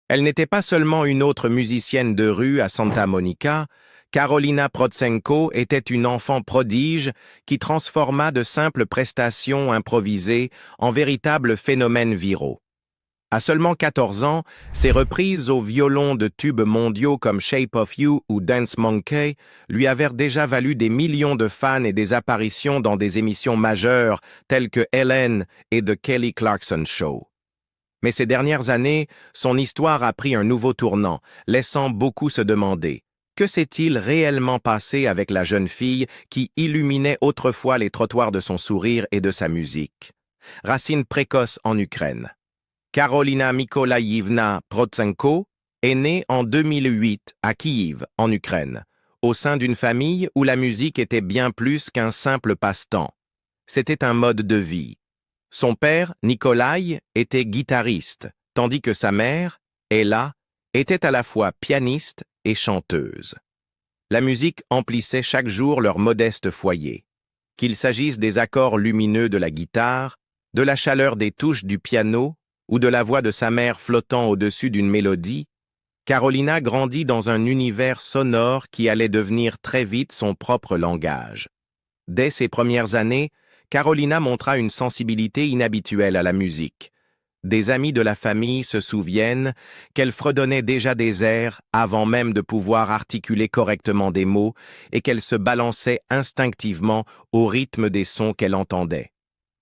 Elle n'était pas seulement une autre musicienne de rue à Santa Monica, Karolina Protsenko était une enfant prodige qui transforma de simples prestations improvisées en véritables phénomènes viraux. À seulement 14 ans, ses reprises au violon de tubes mondiaux comme Shape of You ou Dance Monkey lui avaient déjà valu des millions de fans et des apparitions dans des émissions majeures telles que Ellen et The Kelly Clarkson Show. Mais ces dernières années, son histoire a pris un nouveau tournant, laissant beaucoup se demander « Que s'est-il réellement passé avec la jeune fille qui illuminait autrefois les trottoirs de son sourire et de sa musique ?» Racine précoce en Ukraine. Karolina Mykolaïevna Protsenko est née en 2008 à Kiev, en Ukraine, au sein d'une famille où la musique était bien plus qu'un simple passe-temps. C'était un mode de vie. Son père, Nikolai, était guitariste, tandis que sa mère, Ella, était à la fois pianiste et chanteuse. La musique emplissait chaque jour leur modeste foyer. Qu'il s'agisse des accords lumineux de la guitare, de la chaleur des touches du piano ou de la voix de sa mère flottant au-dessus d'une mélodie, Karolina grandit dans un univers sonore qui allait devenir très vite son propre langage. Dès ses premières années, Karolina montra une sensibilité inhabituelle à la musique. Des amis de la famille se souviennent qu'elle fredonnait déjà des airs avant même de pouvoir articuler correctement des mots et qu'elle se balançait instinctivement au rythme des sons qu'elle entendait.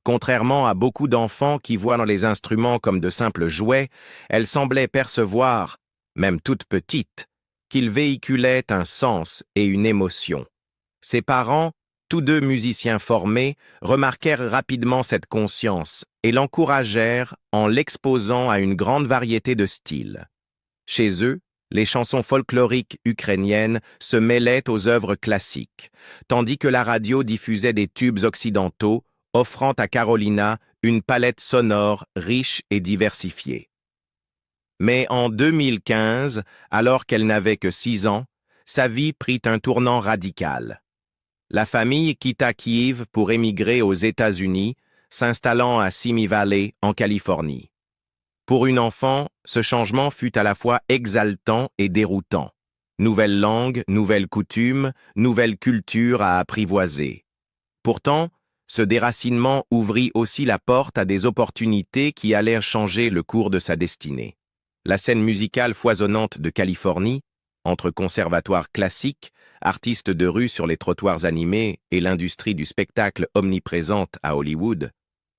Contrairement à beaucoup d'enfants qui voient dans les instruments comme de simples jouets, elle semblait percevoir, même toute petite, qu'ils véhiculaient un sens et une émotion. Ses parents, tous deux musiciens formés, remarquèrent rapidement cette conscience et l'encouragèrent en l'exposant à une grande variété de styles. Chez eux, les chansons folkloriques ukrainiennes se mêlaient aux œuvres classiques, tandis que la radio diffusait des tubes occidentaux, offrant à Karolina une palette sonore riche et diversifiée. Mais en 2015, alors qu'elle n'avait que 6 ans, sa vie prit un tournant radical. La famille quitta Kiev pour émigrer aux États-Unis, s'installant à Simi Valley, en Californie. Pour une enfant, ce changement fut à la fois exaltant et déroutant. Nouvelle langue, nouvelles coutumes, nouvelle culture à apprivoiser. Pourtant, ce déracinement ouvrit aussi la porte à des opportunités qui allèrent changer le cours de sa destinée. La scène musicale foisonnante de Californie, entre conservatoires classiques, artistes de rue sur les trottoirs animés et l'industrie du spectacle omniprésente à Hollywood,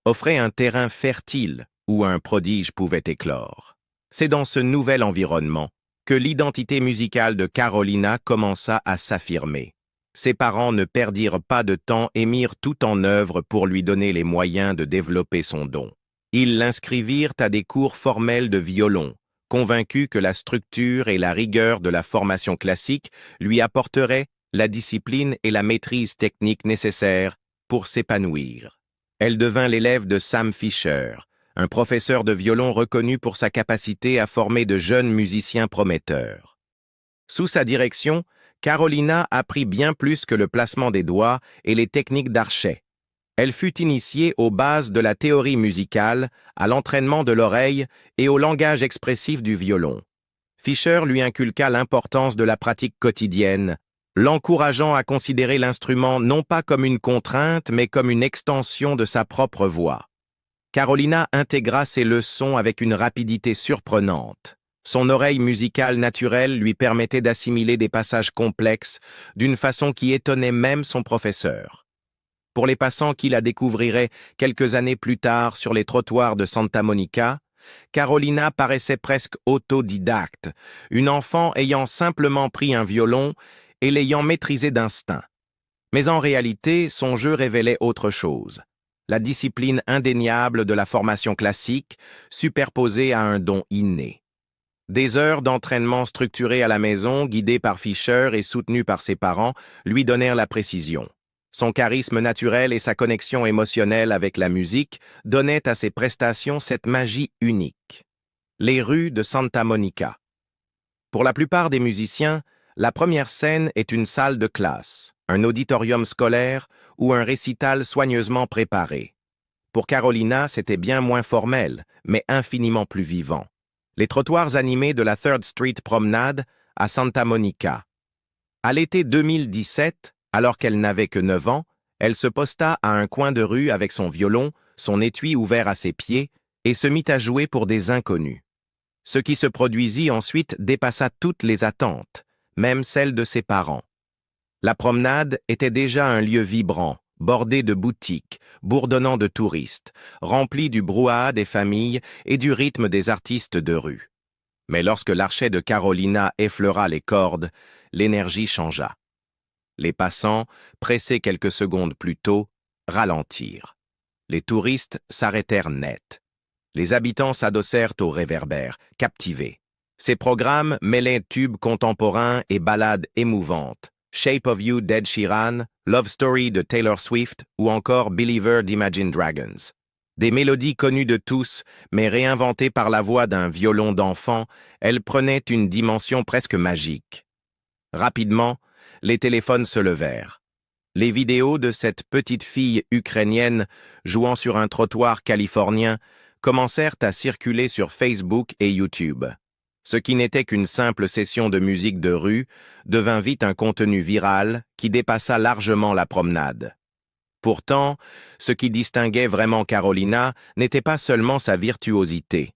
offrait un terrain fertile où un prodige pouvait éclore. C'est dans ce nouvel environnement que l'identité musicale de Karolina commença à s'affirmer. Ses parents ne perdirent pas de temps et mirent tout en œuvre pour lui donner les moyens de développer son don. Ils l'inscrivirent à des cours formels de violon, convaincus que la structure et la rigueur de la formation classique lui apporteraient la discipline et la maîtrise technique nécessaires pour s'épanouir. Elle devint l'élève de Sam Fisher, un professeur de violon reconnu pour sa capacité à former de jeunes musiciens prometteurs. Sous sa direction, Karolina apprit bien plus que le placement des doigts et les techniques d'archet. Elle fut initiée aux bases de la théorie musicale, à l'entraînement de l'oreille et au langage expressif du violon. Fischer lui inculqua l'importance de la pratique quotidienne, l'encourageant à considérer l'instrument non pas comme une contrainte, mais comme une extension de sa propre voix. Karolina intégra ses leçons avec une rapidité surprenante. Son oreille musicale naturelle lui permettait d'assimiler des passages complexes d'une façon qui étonnait même son professeur. Pour les passants qui la découvriraient quelques années plus tard sur les trottoirs de Santa Monica, Karolina paraissait presque autodidacte, une enfant ayant simplement pris un violon et l'ayant maîtrisé d'instinct. Mais en réalité, son jeu révélait autre chose. La discipline indéniable de la formation classique superposée à un don inné. Des heures d'entraînement structurées à la maison, guidées par Fischer et soutenues par ses parents, lui donnèrent la précision. Son charisme naturel et sa connexion émotionnelle avec la musique donnaient à ses prestations cette magie unique. Les rues de Santa Monica. Pour la plupart des musiciens, la première scène est une salle de classe, un auditorium scolaire ou un récital soigneusement préparé. Pour Karolina, c'était bien moins formel, mais infiniment plus vivant. les trottoirs animés de la Third Street Promenade à Santa Monica. À l'été 2017, alors qu'elle n'avait que 9 ans, elle se posta à un coin de rue avec son violon, son étui ouvert à ses pieds, et se mit à jouer pour des inconnus. Ce qui se produisit ensuite dépassa toutes les attentes, même celles de ses parents. La promenade était déjà un lieu vibrant, bordé de boutiques, bourdonnant de touristes, rempli du brouhaha des familles et du rythme des artistes de rue. Mais lorsque l'archet de Carolina effleura les cordes, l'énergie changea. Les passants, pressés quelques secondes plus tôt, ralentirent. Les touristes s'arrêtèrent net. Les habitants s'adossèrent aux réverbères, captivés. Ces programmes mêlaient tubes contemporains et ballades émouvantes. Shape of You d'Ed Sheeran, Love Story de Taylor Swift ou encore Believer d'Imagine Dragons. Des mélodies connues de tous, mais réinventées par la voix d'un violon d'enfant, elles prenaient une dimension presque magique. Rapidement, les téléphones se levèrent. Les vidéos de cette petite fille ukrainienne jouant sur un trottoir californien commencèrent à circuler sur Facebook et YouTube. Ce qui n'était qu'une simple session de musique de rue devint vite un contenu viral qui dépassa largement la promenade. Pourtant, ce qui distinguait vraiment Carolina n'était pas seulement sa virtuosité.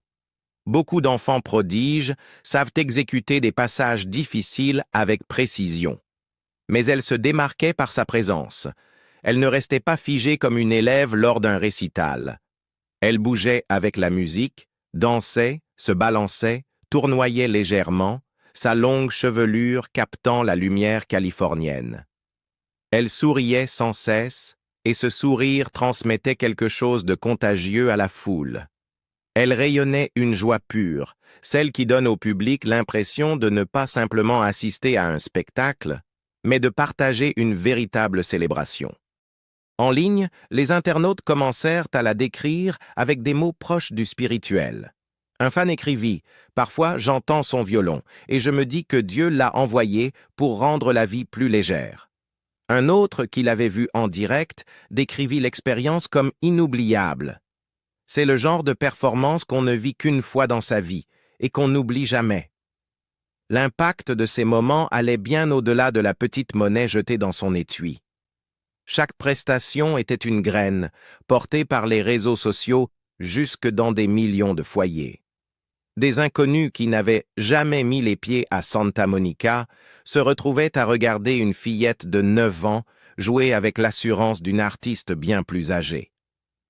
Beaucoup d'enfants prodiges savent exécuter des passages difficiles avec précision. Mais elle se démarquait par sa présence. Elle ne restait pas figée comme une élève lors d'un récital. Elle bougeait avec la musique, dansait, se balançait, tournoyait légèrement, sa longue chevelure captant la lumière californienne. Elle souriait sans cesse, et ce sourire transmettait quelque chose de contagieux à la foule. Elle rayonnait une joie pure, celle qui donne au public l'impression de ne pas simplement assister à un spectacle, mais de partager une véritable célébration. En ligne, les internautes commencèrent à la décrire avec des mots proches du spirituel. Un fan écrivit « Parfois, j'entends son violon, et je me dis que Dieu l'a envoyé pour rendre la vie plus légère. » Un autre, qui l'avait vu en direct, décrivit l'expérience comme inoubliable. C'est le genre de performance qu'on ne vit qu'une fois dans sa vie et qu'on n'oublie jamais. L'impact de ces moments allait bien au-delà de la petite monnaie jetée dans son étui. Chaque prestation était une graine, portée par les réseaux sociaux jusque dans des millions de foyers. Des inconnus qui n'avaient jamais mis les pieds à Santa Monica se retrouvaient à regarder une fillette de 9 ans jouer avec l'assurance d'une artiste bien plus âgée.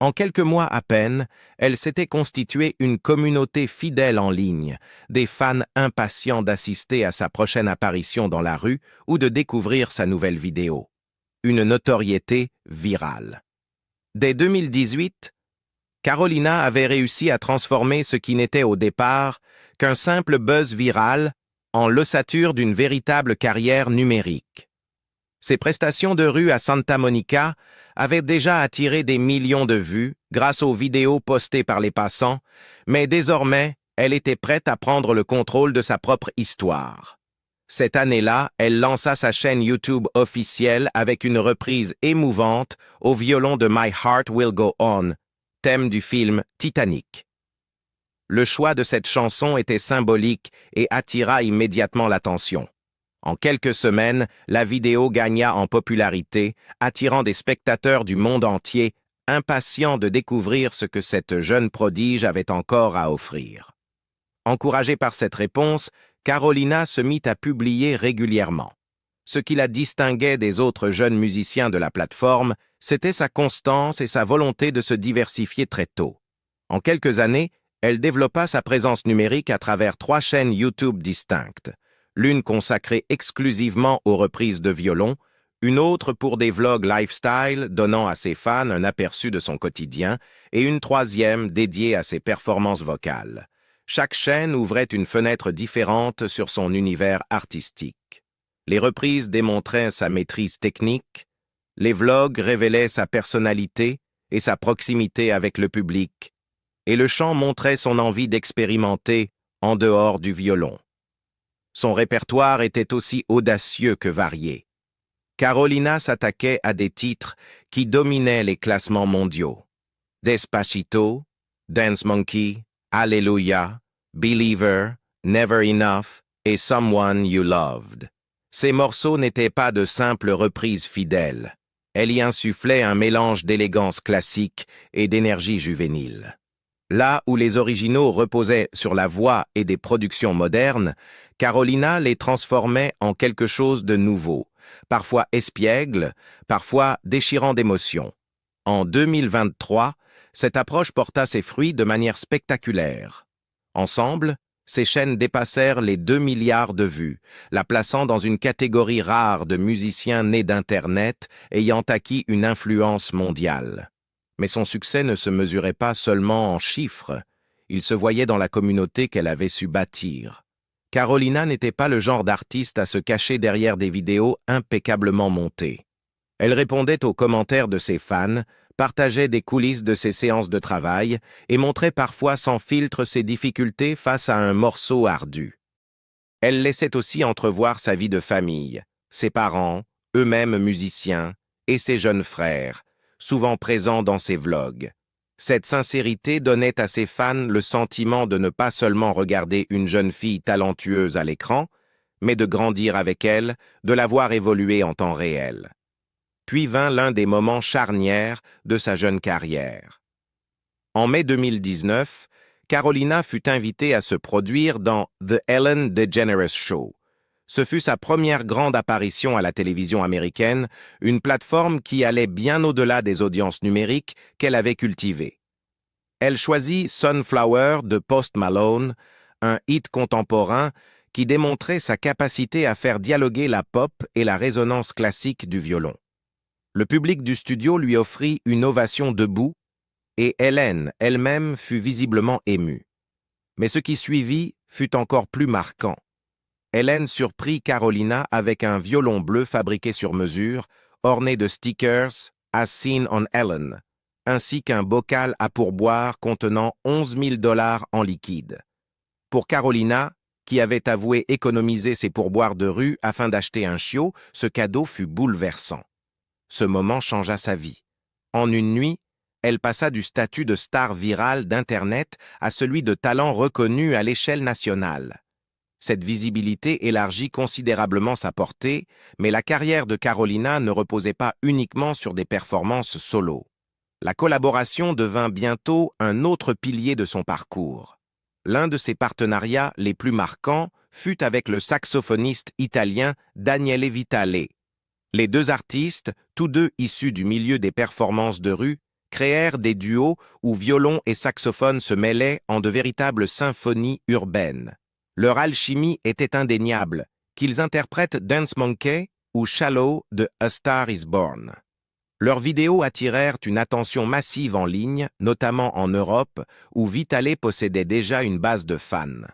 En quelques mois à peine, elle s'était constituée une communauté fidèle en ligne, des fans impatients d'assister à sa prochaine apparition dans la rue ou de découvrir sa nouvelle vidéo. Une notoriété virale. Dès 2018, Carolina avait réussi à transformer ce qui n'était au départ qu'un simple buzz viral en l'ossature d'une véritable carrière numérique. Ses prestations de rue à Santa Monica avaient déjà attiré des millions de vues grâce aux vidéos postées par les passants, mais désormais, elle était prête à prendre le contrôle de sa propre histoire. Cette année-là, elle lança sa chaîne YouTube officielle avec une reprise émouvante au violon de My Heart Will Go On, thème du film Titanic. Le choix de cette chanson était symbolique et attira immédiatement l'attention. En quelques semaines, la vidéo gagna en popularité, attirant des spectateurs du monde entier, impatients de découvrir ce que cette jeune prodige avait encore à offrir. Encouragée par cette réponse, Carolina se mit à publier régulièrement. Ce qui la distinguait des autres jeunes musiciens de la plateforme, c'était sa constance et sa volonté de se diversifier très tôt. En quelques années, elle développa sa présence numérique à travers 3 chaînes YouTube distinctes. L'une consacrée exclusivement aux reprises de violon, une autre pour des vlogs lifestyle donnant à ses fans un aperçu de son quotidien, et une troisième dédiée à ses performances vocales. Chaque chaîne ouvrait une fenêtre différente sur son univers artistique. Les reprises démontraient sa maîtrise technique, les vlogs révélaient sa personnalité et sa proximité avec le public, et le chant montrait son envie d'expérimenter en dehors du violon. Son répertoire était aussi audacieux que varié. Carolina s'attaquait à des titres qui dominaient les classements mondiaux. Despacito, Dance Monkey, Alléluia, Believer, Never Enough et Someone You Loved. Ces morceaux n'étaient pas de simples reprises fidèles. Elle y insufflait un mélange d'élégance classique et d'énergie juvénile. Là où les originaux reposaient sur la voix et des productions modernes, Carolina les transformait en quelque chose de nouveau, parfois espiègle, parfois déchirant d'émotion. En 2023, cette approche porta ses fruits de manière spectaculaire. Ensemble, ces chaînes dépassèrent les 2 milliards de vues, la plaçant dans une catégorie rare de musiciens nés d'Internet ayant acquis une influence mondiale. Mais son succès ne se mesurait pas seulement en chiffres, il se voyait dans la communauté qu'elle avait su bâtir. Carolina n'était pas le genre d'artiste à se cacher derrière des vidéos impeccablement montées. Elle répondait aux commentaires de ses fans, partageait des coulisses de ses séances de travail et montrait parfois sans filtre ses difficultés face à un morceau ardu. Elle laissait aussi entrevoir sa vie de famille, ses parents, eux-mêmes musiciens, et ses jeunes frères, souvent présents dans ses vlogs. Cette sincérité donnait à ses fans le sentiment de ne pas seulement regarder une jeune fille talentueuse à l'écran, mais de grandir avec elle, de la voir évoluer en temps réel. Puis vint l'un des moments charnières de sa jeune carrière. En mai 2019, Carolina fut invitée à se produire dans The Ellen DeGeneres Show. Ce fut sa première grande apparition à la télévision américaine, une plateforme qui allait bien au-delà des audiences numériques qu'elle avait cultivées. Elle choisit Sunflower de Post Malone, un hit contemporain qui démontrait sa capacité à faire dialoguer la pop et la résonance classique du violon. Le public du studio lui offrit une ovation debout et Ellen elle-même fut visiblement émue. Mais ce qui suivit fut encore plus marquant. Ellen surprit Carolina avec un violon bleu fabriqué sur mesure, orné de stickers « As seen on Ellen », ainsi qu'un bocal à pourboire contenant 11 000 $ en liquide. Pour Carolina, qui avait avoué économiser ses pourboires de rue afin d'acheter un chiot, ce cadeau fut bouleversant. Ce moment changea sa vie. En une nuit, elle passa du statut de star virale d'Internet à celui de talent reconnu à l'échelle nationale. Cette visibilité élargit considérablement sa portée, mais la carrière de Carolina ne reposait pas uniquement sur des performances solo. La collaboration devint bientôt un autre pilier de son parcours. L'un de ses partenariats les plus marquants fut avec le saxophoniste italien Daniele Vitale. Les deux artistes, tous deux issus du milieu des performances de rue, créèrent des duos où violon et saxophone se mêlaient en de véritables symphonies urbaines. Leur alchimie était indéniable, qu'ils interprètent Dance Monkey ou Shallow de A Star is Born. Leurs vidéos attirèrent une attention massive en ligne, notamment en Europe, où Vitale possédait déjà une base de fans.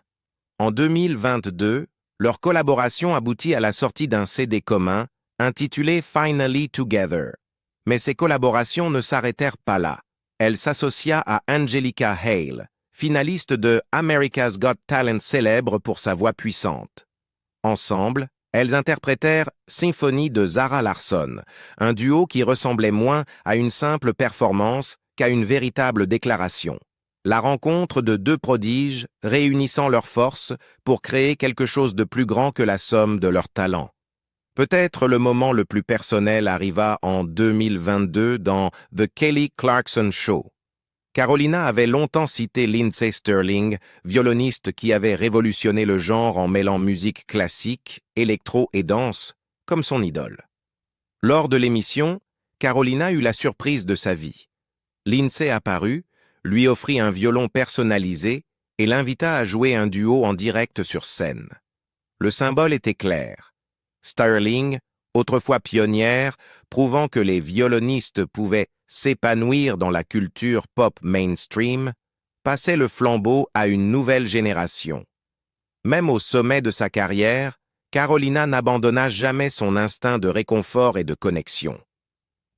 En 2022, leur collaboration aboutit à la sortie d'un CD commun, intitulé Finally Together. Mais ces collaborations ne s'arrêtèrent pas là. Elle s'associa à Angelica Hale, finaliste de America's Got Talent célèbre pour sa voix puissante. Ensemble, elles interprétèrent Symphonie de Zara Larsson, un duo qui ressemblait moins à une simple performance qu'à une véritable déclaration. La rencontre de deux prodiges réunissant leurs forces pour créer quelque chose de plus grand que la somme de leurs talents. Peut-être le moment le plus personnel arriva en 2022 dans The Kelly Clarkson Show. Carolina avait longtemps cité Lindsey Stirling, violoniste qui avait révolutionné le genre en mêlant musique classique, électro et danse, comme son idole. Lors de l'émission, Carolina eut la surprise de sa vie. Lindsey apparut, lui offrit un violon personnalisé et l'invita à jouer un duo en direct sur scène. Le symbole était clair. Stirling, autrefois pionnière, prouvant que les violonistes pouvaient s'épanouir dans la culture pop mainstream, passait le flambeau à une nouvelle génération. Même au sommet de sa carrière, Carolina n'abandonna jamais son instinct de réconfort et de connexion.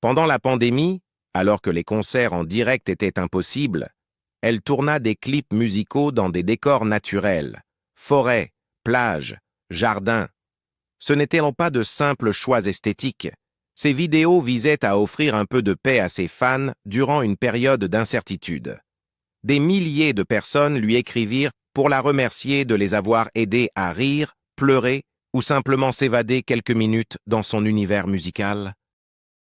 Pendant la pandémie, alors que les concerts en direct étaient impossibles, elle tourna des clips musicaux dans des décors naturels, forêts, plages, jardins. Ce n'étaient pas de simples choix esthétiques. Ces vidéos visaient à offrir un peu de paix à ses fans durant une période d'incertitude. Des milliers de personnes lui écrivirent pour la remercier de les avoir aidés à rire, pleurer ou simplement s'évader quelques minutes dans son univers musical.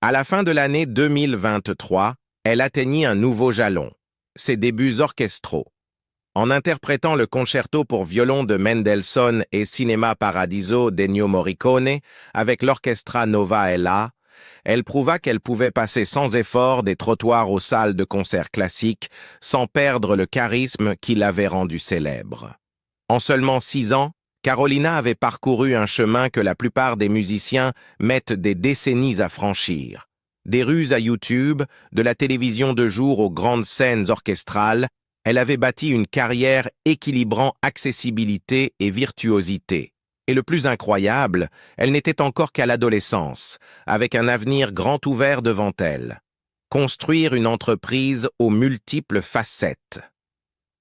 À la fin de l'année 2023, elle atteignit un nouveau jalon, ses débuts orchestraux. En interprétant le concerto pour violon de Mendelssohn et Cinema Paradiso d'Ennio Morricone avec l'Orchestra Nova Ella, elle prouva qu'elle pouvait passer sans effort des trottoirs aux salles de concert classiques sans perdre le charisme qui l'avait rendue célèbre. En seulement 6 ans, Carolina avait parcouru un chemin que la plupart des musiciens mettent des décennies à franchir. Des ruses à YouTube, de la télévision de jour aux grandes scènes orchestrales, elle avait bâti une carrière équilibrant accessibilité et virtuosité. Et le plus incroyable, elle n'était encore qu'à l'adolescence, avec un avenir grand ouvert devant elle. Construire une entreprise aux multiples facettes.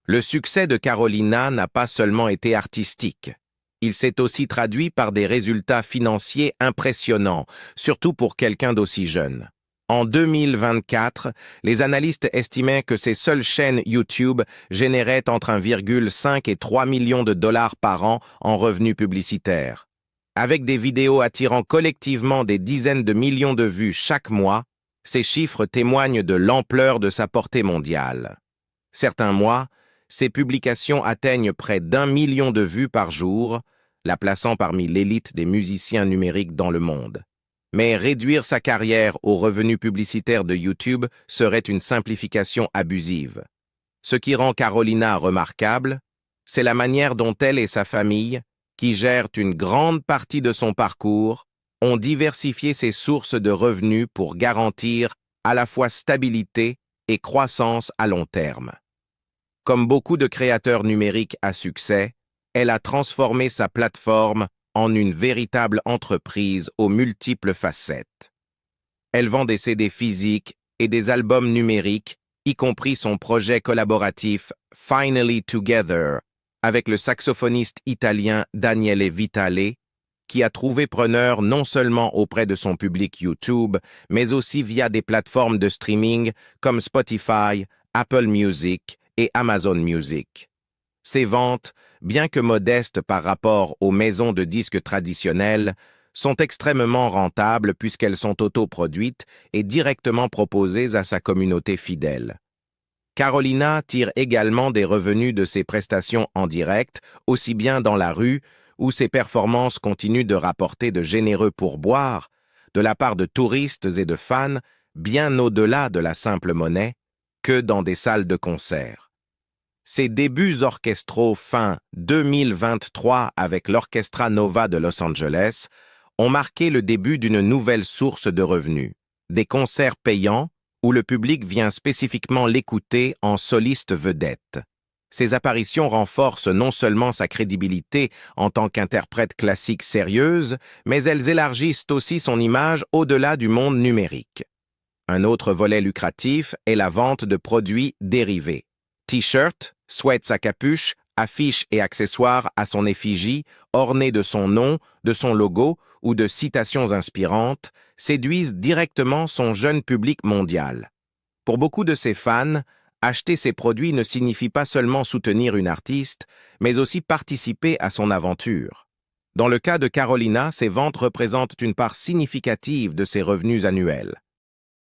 Le succès de Carolina n'a pas seulement été artistique. Il s'est aussi traduit par des résultats financiers impressionnants, surtout pour quelqu'un d'aussi jeune. En 2024, les analystes estimaient que ses seules chaînes YouTube généraient entre 1,5 et 3 millions de dollars par an en revenus publicitaires. Avec des vidéos attirant collectivement des dizaines de millions de vues chaque mois, ces chiffres témoignent de l'ampleur de sa portée mondiale. Certains mois, ses publications atteignent près d'1 million de vues par jour, la plaçant parmi l'élite des musiciens numériques dans le monde. Mais réduire sa carrière aux revenus publicitaires de YouTube serait une simplification abusive. Ce qui rend Carolina remarquable, c'est la manière dont elle et sa famille, qui gèrent une grande partie de son parcours, ont diversifié ses sources de revenus pour garantir à la fois stabilité et croissance à long terme. Comme beaucoup de créateurs numériques à succès, elle a transformé sa plateforme en une véritable entreprise aux multiples facettes. Elle vend des CD physiques et des albums numériques, y compris son projet collaboratif Finally Together, avec le saxophoniste italien Daniele Vitale, qui a trouvé preneur non seulement auprès de son public YouTube, mais aussi via des plateformes de streaming comme Spotify, Apple Music et Amazon Music. Ses ventes, bien que modestes par rapport aux maisons de disques traditionnelles, sont extrêmement rentables puisqu'elles sont autoproduites et directement proposées à sa communauté fidèle. Carolina tire également des revenus de ses prestations en direct, aussi bien dans la rue, où ses performances continuent de rapporter de généreux pourboires, de la part de touristes et de fans, bien au-delà de la simple monnaie, que dans des salles de concert. Ses débuts orchestraux fin 2023 avec l'Orchestra Nova de Los Angeles ont marqué le début d'une nouvelle source de revenus, des concerts payants où le public vient spécifiquement l'écouter en soliste vedette. Ces apparitions renforcent non seulement sa crédibilité en tant qu'interprète classique sérieuse, mais elles élargissent aussi son image au-delà du monde numérique. Un autre volet lucratif est la vente de produits dérivés. T-shirts, sweats à capuche, affiches et accessoires à son effigie, ornés de son nom, de son logo ou de citations inspirantes, séduisent directement son jeune public mondial. Pour beaucoup de ses fans, acheter ses produits ne signifie pas seulement soutenir une artiste, mais aussi participer à son aventure. Dans le cas de Carolina, ses ventes représentent une part significative de ses revenus annuels.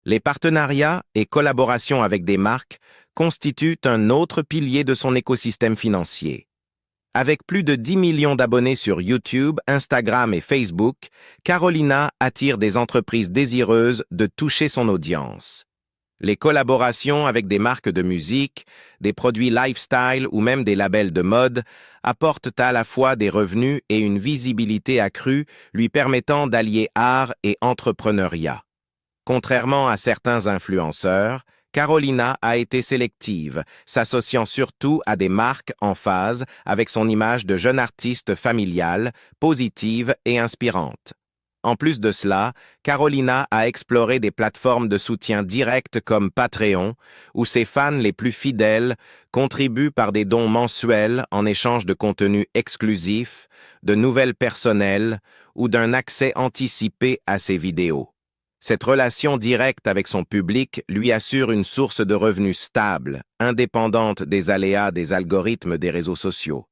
Les partenariats et collaborations avec des marques constituent un autre pilier de son écosystème financier. Avec plus de 10 millions d'abonnés sur YouTube, Instagram et Facebook, Carolina attire des entreprises désireuses de toucher son audience. Les collaborations avec des marques de musique, des produits lifestyle ou même des labels de mode apportent à la fois des revenus et une visibilité accrue lui permettant d'allier art et entrepreneuriat. Contrairement à certains influenceurs, Carolina a été sélective, s'associant surtout à des marques en phase avec son image de jeune artiste familiale, positive et inspirante. En plus de cela, Carolina a exploré des plateformes de soutien direct comme Patreon, où ses fans les plus fidèles contribuent par des dons mensuels en échange de contenus exclusifs, de nouvelles personnelles ou d'un accès anticipé à ses vidéos. Cette relation directe avec son public lui assure une source de revenus stable, indépendante des aléas des algorithmes des réseaux sociaux.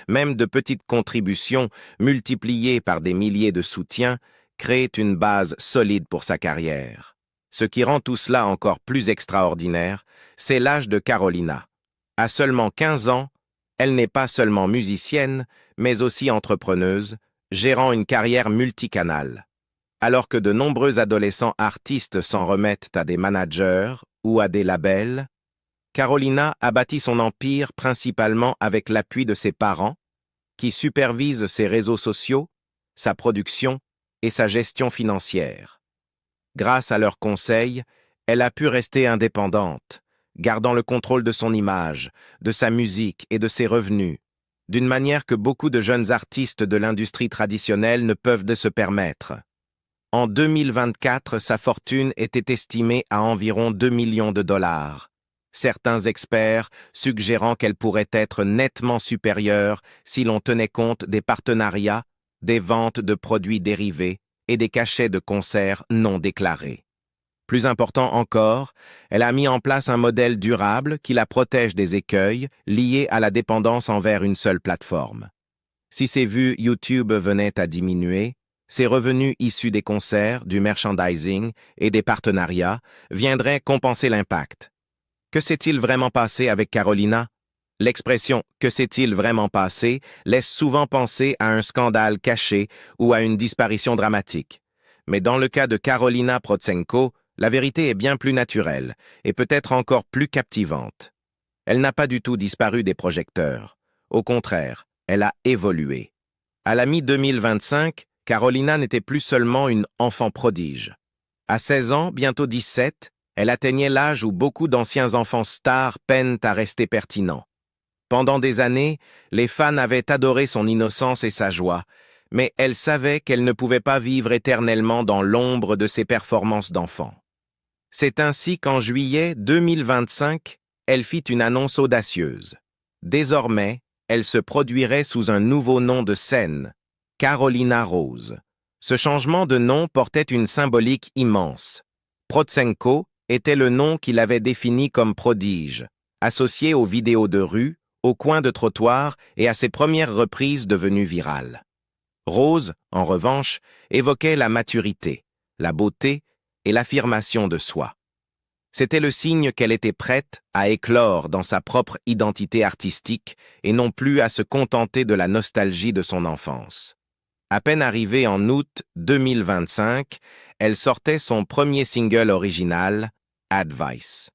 Même de petites contributions, multipliées par des milliers de soutiens, créent une base solide pour sa carrière. Ce qui rend tout cela encore plus extraordinaire, c'est l'âge de Carolina. À seulement 15 ans, elle n'est pas seulement musicienne, mais aussi entrepreneuse, gérant une carrière multicanale. Alors que de nombreux adolescents artistes s'en remettent à des managers ou à des labels, Carolina a bâti son empire principalement avec l'appui de ses parents, qui supervisent ses réseaux sociaux, sa production et sa gestion financière. Grâce à leurs conseils, elle a pu rester indépendante, gardant le contrôle de son image, de sa musique et de ses revenus, d'une manière que beaucoup de jeunes artistes de l'industrie traditionnelle ne peuvent se permettre. En 2024, sa fortune était estimée à environ 2 millions de dollars. Certains experts suggérant qu'elle pourrait être nettement supérieure si l'on tenait compte des partenariats, des ventes de produits dérivés et des cachets de concerts non déclarés. Plus important encore, elle a mis en place un modèle durable qui la protège des écueils liés à la dépendance envers une seule plateforme. Si ses vues YouTube venaient à diminuer, ses revenus issus des concerts, du merchandising et des partenariats viendraient compenser l'impact. Que s'est-il vraiment passé avec Carolina? L'expression « que s'est-il vraiment passé » laisse souvent penser à un scandale caché ou à une disparition dramatique. Mais dans le cas de Carolina Protsenko, la vérité est bien plus naturelle et peut-être encore plus captivante. Elle n'a pas du tout disparu des projecteurs. Au contraire, elle a évolué. À la mi-2025, Carolina n'était plus seulement une enfant prodige. À 16 ans, bientôt 17, elle atteignait l'âge où beaucoup d'anciens enfants stars peinent à rester pertinents. Pendant des années, les fans avaient adoré son innocence et sa joie, mais elle savait qu'elle ne pouvait pas vivre éternellement dans l'ombre de ses performances d'enfant. C'est ainsi qu'en juillet 2025, elle fit une annonce audacieuse. Désormais, elle se produirait sous un nouveau nom de scène, Carolina Rose. Ce changement de nom portait une symbolique immense. Protsenko était le nom qu'il avait défini comme prodige, associé aux vidéos de rue, aux coins de trottoir et à ses premières reprises devenues virales. Rose, en revanche, évoquait la maturité, la beauté et l'affirmation de soi. C'était le signe qu'elle était prête à éclore dans sa propre identité artistique et non plus à se contenter de la nostalgie de son enfance. À peine arrivée en août 2025, elle sortait son premier single original, Advice.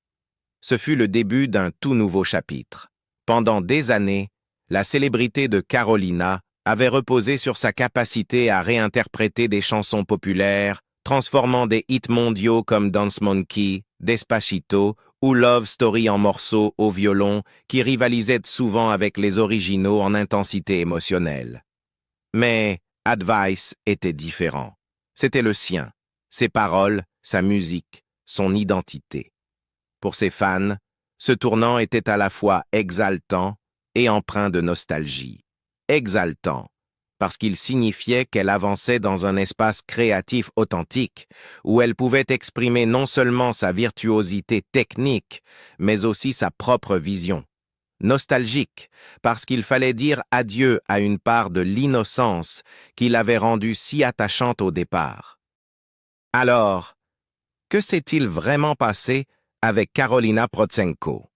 Ce fut le début d'un tout nouveau chapitre. Pendant des années, la célébrité de Carolina avait reposé sur sa capacité à réinterpréter des chansons populaires, transformant des hits mondiaux comme Dance Monkey, Despacito ou Love Story en morceaux au violon qui rivalisaient souvent avec les originaux en intensité émotionnelle. Mais Advice était différent. C'était le sien, ses paroles, sa musique, son identité. Pour ses fans, ce tournant était à la fois exaltant et empreint de nostalgie. Exaltant, parce qu'il signifiait qu'elle avançait dans un espace créatif authentique, où elle pouvait exprimer non seulement sa virtuosité technique, mais aussi sa propre vision. Nostalgique, parce qu'il fallait dire adieu à une part de l'innocence qui l'avait rendue si attachante au départ. Alors, que s'est-il vraiment passé avec Carolina Protsenko?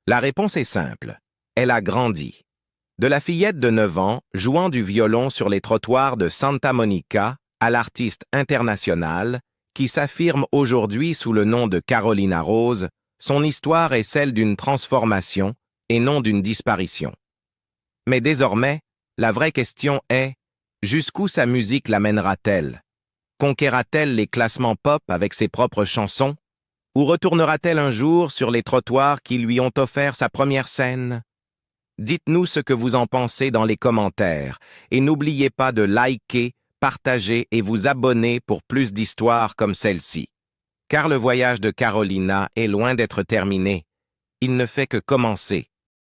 La réponse est simple. Elle a grandi. De la fillette de 9 ans, jouant du violon sur les trottoirs de Santa Monica, à l'artiste internationale, qui s'affirme aujourd'hui sous le nom de Carolina Rose, son histoire est celle d'une transformation et non d'une disparition. Mais désormais, la vraie question est, jusqu'où sa musique l'amènera-t-elle? Conquérera-t-elle les classements pop avec ses propres chansons? Ou retournera-t-elle un jour sur les trottoirs qui lui ont offert sa première scène? Dites-nous ce que vous en pensez dans les commentaires et n'oubliez pas de liker, partager et vous abonner pour plus d'histoires comme celle-ci. Car le voyage de Carolina est loin d'être terminé. Il ne fait que commencer.